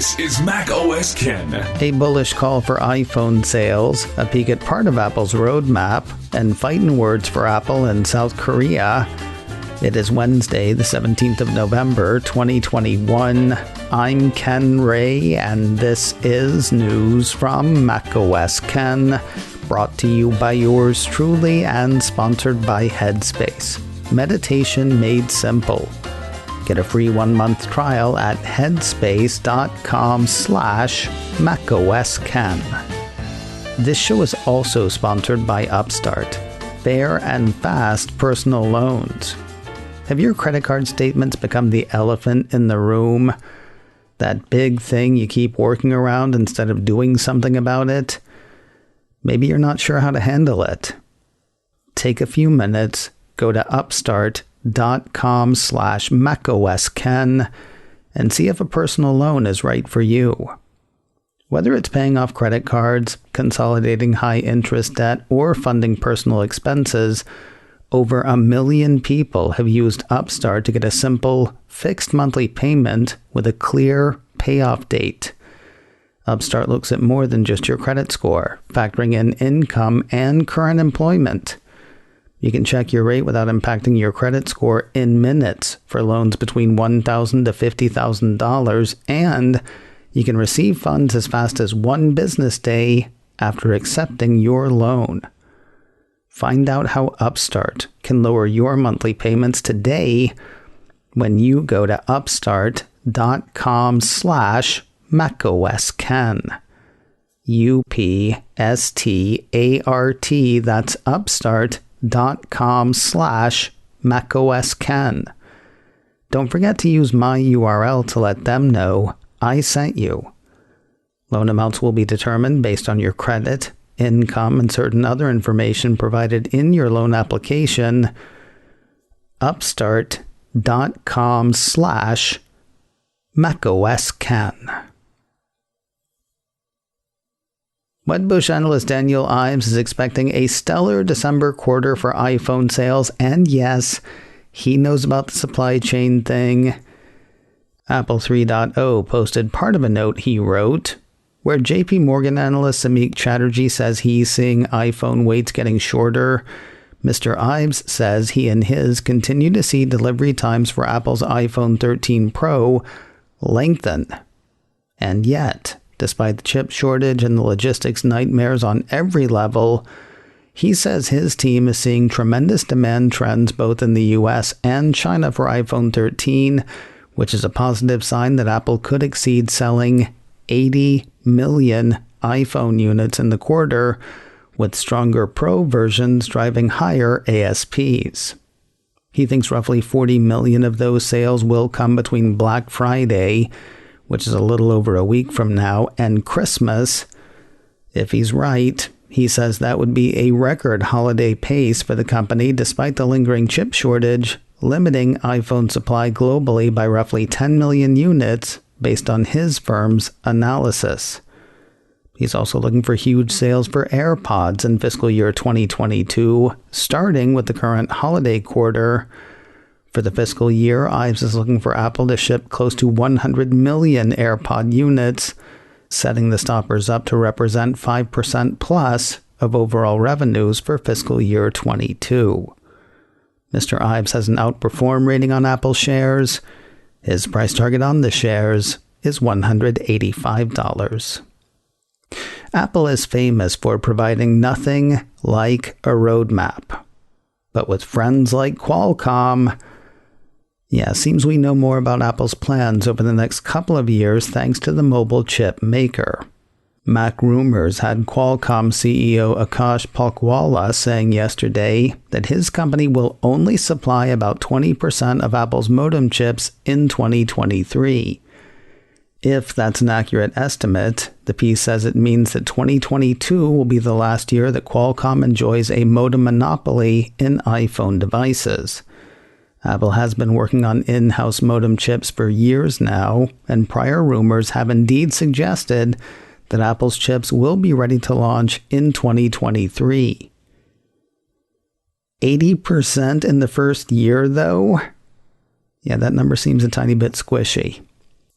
This is Mac OS Ken. A bullish call for iPhone sales, a peek at part of Apple's roadmap, and fighting words for Apple in South Korea. It is Wednesday, the 17th of November, 2021. I'm Ken Ray, and this is news from Mac OS Ken, brought to you by yours truly and sponsored by Headspace. Meditation made simple. Get a free 1-month trial at headspace.com/macOSKen. This show is also sponsored by Upstart. Fair and fast personal loans. Have your credit card statements become the elephant in the room? That big thing you keep working around instead of doing something about it? Maybe you're not sure how to handle it. Take a few minutes, go to upstart.com/macOSKen and see if a personal loan is right for you. Whether it's paying off credit cards, consolidating high-interest debt, or funding personal expenses, over 1 million people have used Upstart to get a simple, fixed monthly payment with a clear payoff date. Upstart looks at more than just your credit score, factoring in income and current employment. You can check your rate without impacting your credit score in minutes for loans between $1,000 to $50,000, and you can receive funds as fast as 1 business day after accepting your loan. Find out how Upstart can lower your monthly payments today when you go to upstart.com/macOSKen. UPSTART, that's upstart.com/macOSKen. Don't forget to use my URL to let them know I sent you. Loan amounts will be determined based on your credit, income, and certain other information provided in your loan application. Upstart.com/macOSKen. Wedbush analyst Daniel Ives is expecting a stellar December quarter for iPhone sales, and yes, he knows about the supply chain thing. Apple 3.0 posted part of a note he wrote, where JP Morgan analyst Samik Chatterjee says he's seeing iPhone waits getting shorter. Mr. Ives says he and his continue to see delivery times for Apple's iPhone 13 Pro lengthen. And yet, despite the chip shortage and the logistics nightmares on every level, he says his team is seeing tremendous demand trends both in the US and China for iPhone 13, which is a positive sign that Apple could exceed selling 80 million iPhone units in the quarter, with stronger Pro versions driving higher ASPs. He thinks roughly 40 million of those sales will come between Black Friday, which is a little over a week from now, and Christmas. If he's right, he says that would be a record holiday pace for the company despite the lingering chip shortage, limiting iPhone supply globally by roughly 10 million units based on his firm's analysis. He's also looking for huge sales for Airpods in fiscal year 2022, starting with the current holiday quarter. For the fiscal year, Ives is looking for Apple to ship close to 100 million AirPod units, setting the stoppers up to represent 5% plus of overall revenues for fiscal year 22. Mr. Ives has an outperform rating on Apple shares. His price target on the shares is $185. Apple is famous for providing nothing like a roadmap. But with friends like Qualcomm, seems we know more about Apple's plans over the next couple of years thanks to the mobile chip maker. Mac Rumors had Qualcomm CEO Akash Palkhiwala saying yesterday that his company will only supply about 20% of Apple's modem chips in 2023. If that's an accurate estimate, the piece says it means that 2022 will be the last year that Qualcomm enjoys a modem monopoly in iPhone devices. Apple has been working on in-house modem chips for years now, and prior rumors have indeed suggested that Apple's chips will be ready to launch in 2023. 80% in the first year, though? Yeah, that number seems a tiny bit squishy.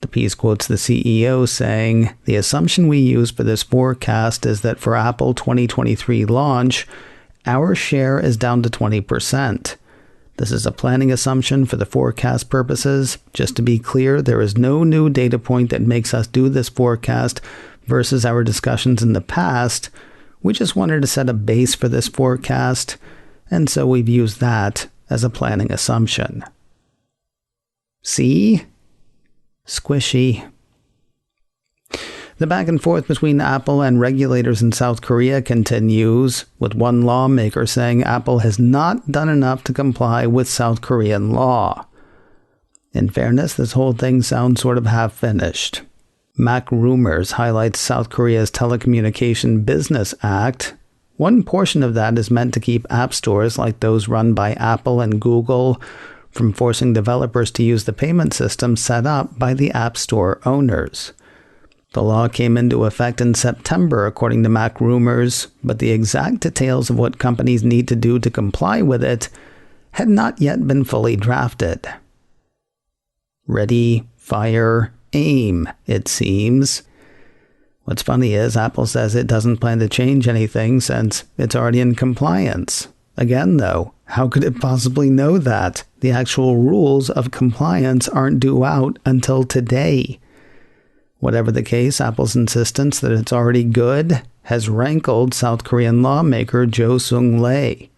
The piece quotes the CEO saying, "The assumption we use for this forecast is that for Apple 2023 launch, our share is down to 20%. This is a planning assumption for the forecast purposes. Just to be clear, there is no new data point that makes us do this forecast versus our discussions in the past. We just wanted to set a base for this forecast, and so we've used that as a planning assumption." See? Squishy. The back and forth between Apple and regulators in South Korea continues, with one lawmaker saying Apple has not done enough to comply with South Korean law. In fairness, this whole thing sounds sort of half-finished. Mac Rumors highlights South Korea's Telecommunication Business Act. One portion of that is meant to keep app stores like those run by Apple and Google from forcing developers to use the payment system set up by the App Store owners. The law came into effect in September, according to Mac Rumors, but the exact details of what companies need to do to comply with it had not yet been fully drafted. Ready, fire, aim, it seems. What's funny is Apple says it doesn't plan to change anything since it's already in compliance. Again, though, how could it possibly know that? The actual rules of compliance aren't due out until today. Whatever the case, Apple's insistence that it's already good has rankled South Korean lawmaker Jo Sung-Lee.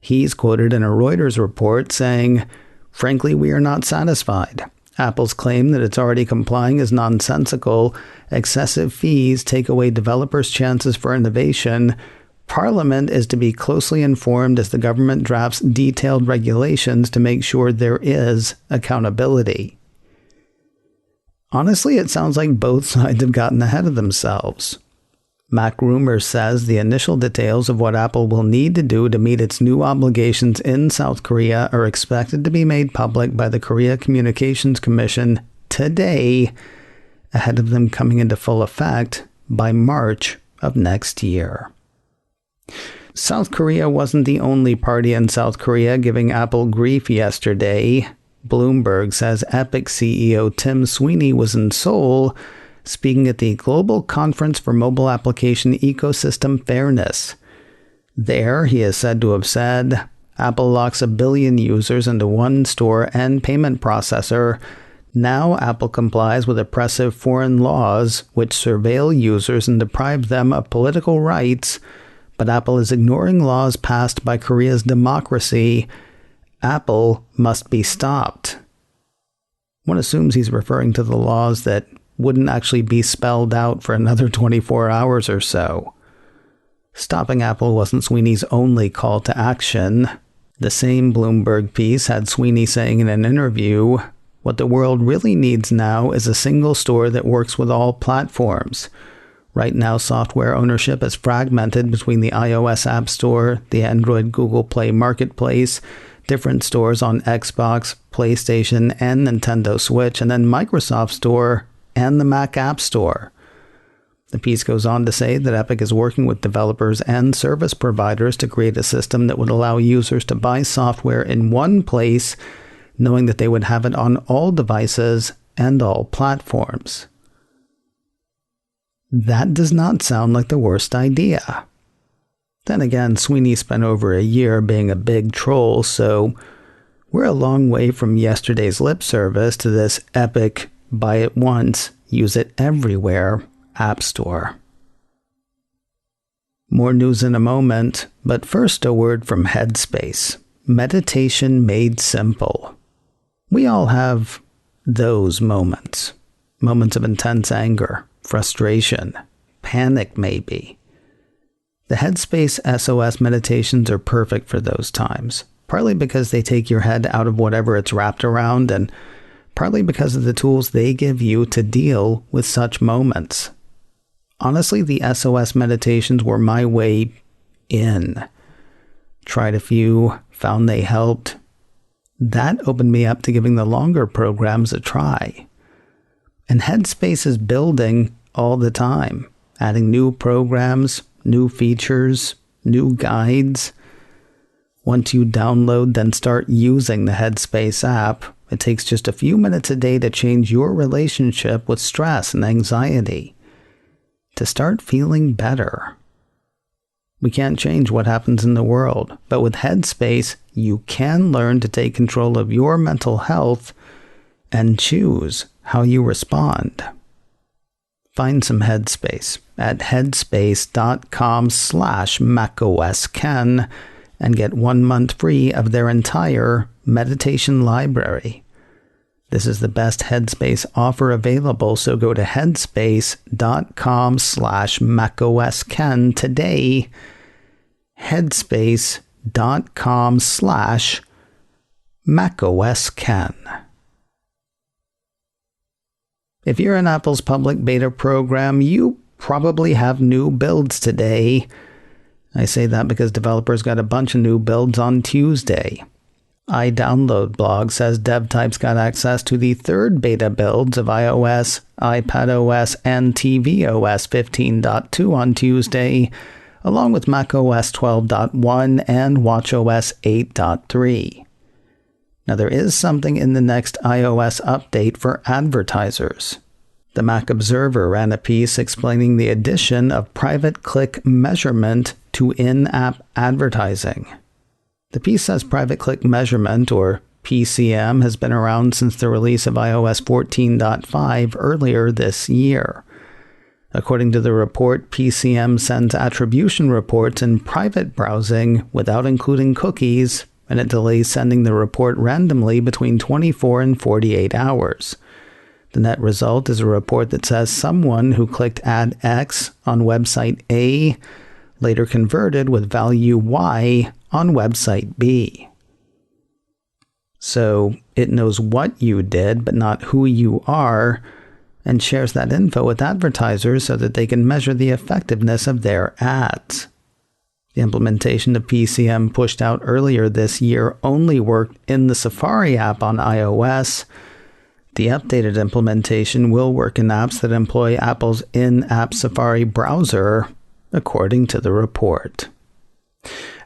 He's quoted in a Reuters report saying, "Frankly, we are not satisfied. Apple's claim that it's already complying is nonsensical. Excessive fees take away developers' chances for innovation. Parliament is to be closely informed as the government drafts detailed regulations to make sure there is accountability." Honestly, it sounds like both sides have gotten ahead of themselves. Mac Rumors says the initial details of what Apple will need to do to meet its new obligations in South Korea are expected to be made public by the Korea Communications Commission today, ahead of them coming into full effect by March of next year. South Korea wasn't the only party in South Korea giving Apple grief yesterday. Bloomberg says Epic CEO Tim Sweeney was in Seoul speaking at the Global Conference for Mobile Application Ecosystem Fairness. There, he is said to have said, "Apple locks 1 billion users into one store and payment processor. Now Apple complies with oppressive foreign laws which surveil users and deprive them of political rights, but Apple is ignoring laws passed by Korea's democracy. Apple must be stopped." One assumes he's referring to the laws that wouldn't actually be spelled out for another 24 hours or so. Stopping Apple wasn't Sweeney's only call to action. The same Bloomberg piece had Sweeney saying in an interview, "What the world really needs now is a single store that works with all platforms. Right now, software ownership is fragmented between the iOS App Store, the Android Google Play Marketplace, different stores on Xbox, PlayStation, and Nintendo Switch, and then Microsoft Store and the Mac App Store." The piece goes on to say that Epic is working with developers and service providers to create a system that would allow users to buy software in one place, knowing that they would have it on all devices and all platforms. That does not sound like the worst idea. Then again, Sweeney spent over a year being a big troll, so we're a long way from yesterday's lip service to this Epic, buy it once, use it everywhere App Store. More news in a moment, but first a word from Headspace. Meditation made simple. We all have those moments. Moments of intense anger, frustration, panic maybe. The Headspace SOS meditations are perfect for those times, partly because they take your head out of whatever it's wrapped around, and partly because of the tools they give you to deal with such moments. Honestly, the SOS meditations were my way in. Tried a few, found they helped. That opened me up to giving the longer programs a try. And Headspace is building all the time, adding new programs, new features, new guides. Once you download, then start using the Headspace app, It takes just a few minutes a day to change your relationship with stress and anxiety, to start feeling better. We can't change what happens in the world, but with Headspace, you can learn to take control of your mental health and choose how you respond. Find some Headspace at headspace.com/macOSKen and get 1 month free of their entire meditation library. This is the best Headspace offer available, so go to headspace.com/macOSKen today. headspace.com/macOSKen. If you're in Apple's public beta program, you probably have new builds today. I say that because developers got a bunch of new builds on Tuesday. iDownload blog says dev types got access to the third beta builds of iOS, iPadOS, and tvOS 15.2 on Tuesday, along with macOS 12.1 and watchOS 8.3. Now, there is something in the next iOS update for advertisers. The Mac Observer ran a piece explaining the addition of private click measurement to in-app advertising. The piece says private click measurement, or PCM, has been around since the release of iOS 14.5 earlier this year. According to the report, PCM sends attribution reports in private browsing without including cookies, and it delays sending the report randomly between 24 and 48 hours. The net result is a report that says someone who clicked ad X on website A later converted with value Y on website B. So it knows what you did, but not who you are, and shares that info with advertisers so that they can measure the effectiveness of their ads. The implementation of PCM pushed out earlier this year only worked in the Safari app on iOS. The updated implementation will work in apps that employ Apple's in-app Safari browser, according to the report.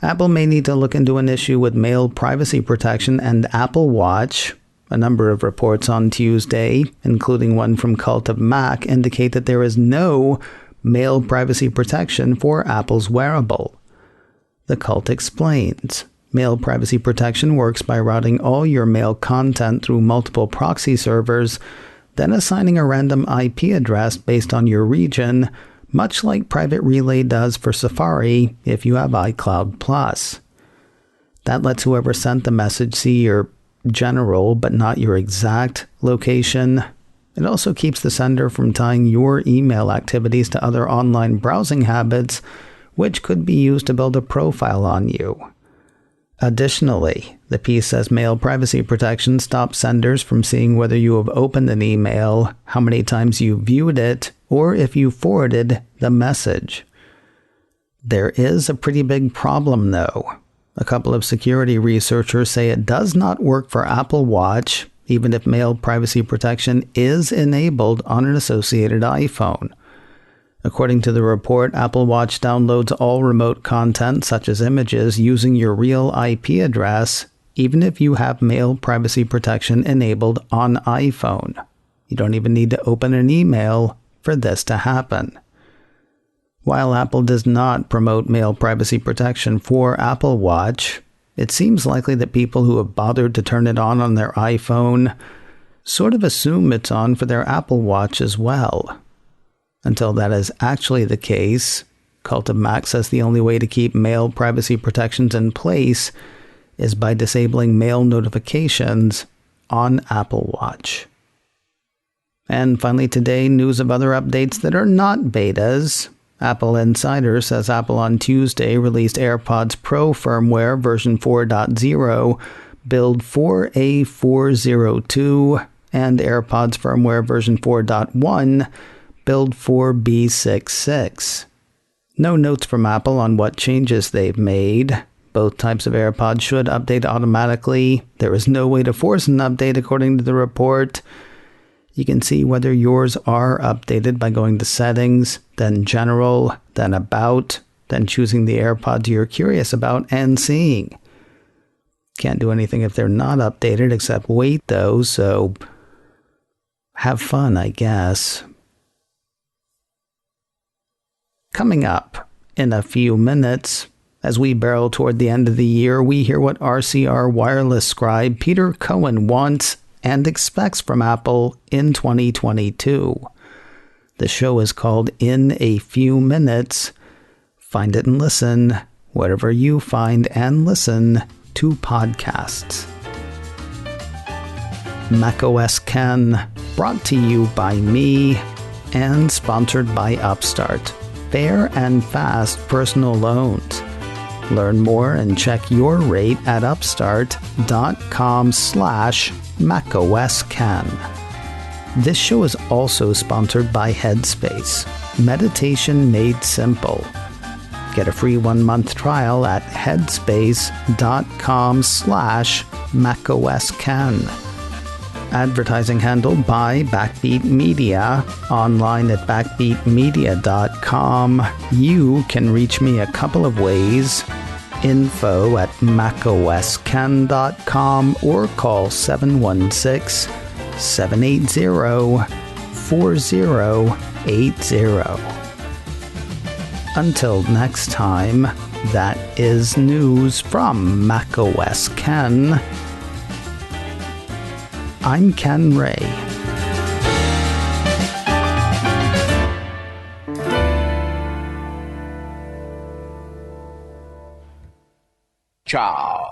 Apple may need to look into an issue with mail privacy protection and Apple Watch. A number of reports on Tuesday, including one from Cult of Mac, indicate that there is no mail privacy protection for Apple's wearable. The Cult explains. Mail privacy protection works by routing all your mail content through multiple proxy servers, then assigning a random IP address based on your region, much like Private Relay does for Safari if you have iCloud+. That lets whoever sent the message see your general but not your exact location. It also keeps the sender from tying your email activities to other online browsing habits, which could be used to build a profile on you. Additionally, the piece says mail privacy protection stops senders from seeing whether you have opened an email, how many times you viewed it, or if you forwarded the message. There is a pretty big problem, though. A couple of security researchers say it does not work for Apple Watch, even if mail privacy protection is enabled on an associated iPhone. According to the report, Apple Watch downloads all remote content, such as images, using your real IP address, even if you have mail privacy protection enabled on iPhone. You don't even need to open an email for this to happen. While Apple does not promote mail privacy protection for Apple Watch, it seems likely that people who have bothered to turn it on their iPhone sort of assume it's on for their Apple Watch as well. Until that is actually the case, Cult of Mac says the only way to keep mail privacy protections in place is by disabling mail notifications on Apple Watch. And finally today, news of other updates that are not betas. Apple Insider says Apple on Tuesday released AirPods Pro firmware version 4.0, build 4A402, and AirPods firmware version 4.1, build 4B66. No notes from Apple on what changes they've made. Both types of AirPods should update automatically. There is no way to force an update according to the report. You can see whether yours are updated by going to Settings, then General, then About, then choosing the AirPods you're curious about and seeing. Can't do anything if they're not updated except wait, though, so have fun, I guess. Coming up in a few minutes, as we barrel toward the end of the year, we hear what RCR wireless scribe Peter Cohen wants and expects from Apple in 2022. The show is called In a Few Minutes. Find it and listen wherever you find and listen to podcasts. macOS Ken, brought to you by me and sponsored by Upstart. Fair and fast personal loans. Learn more and check your rate at upstart.com/macOSCan. This show is also sponsored by Headspace. Meditation made simple. Get a free 1-month trial at headspace.com/macOSCan. Advertising handled by Backbeat Media. Online at backbeatmedia.com. You can reach me a couple of ways. Info at macoscan.com or call 716-780-4080. Until next time, that is news from macOS Ken. I'm Ken Ray. Ciao.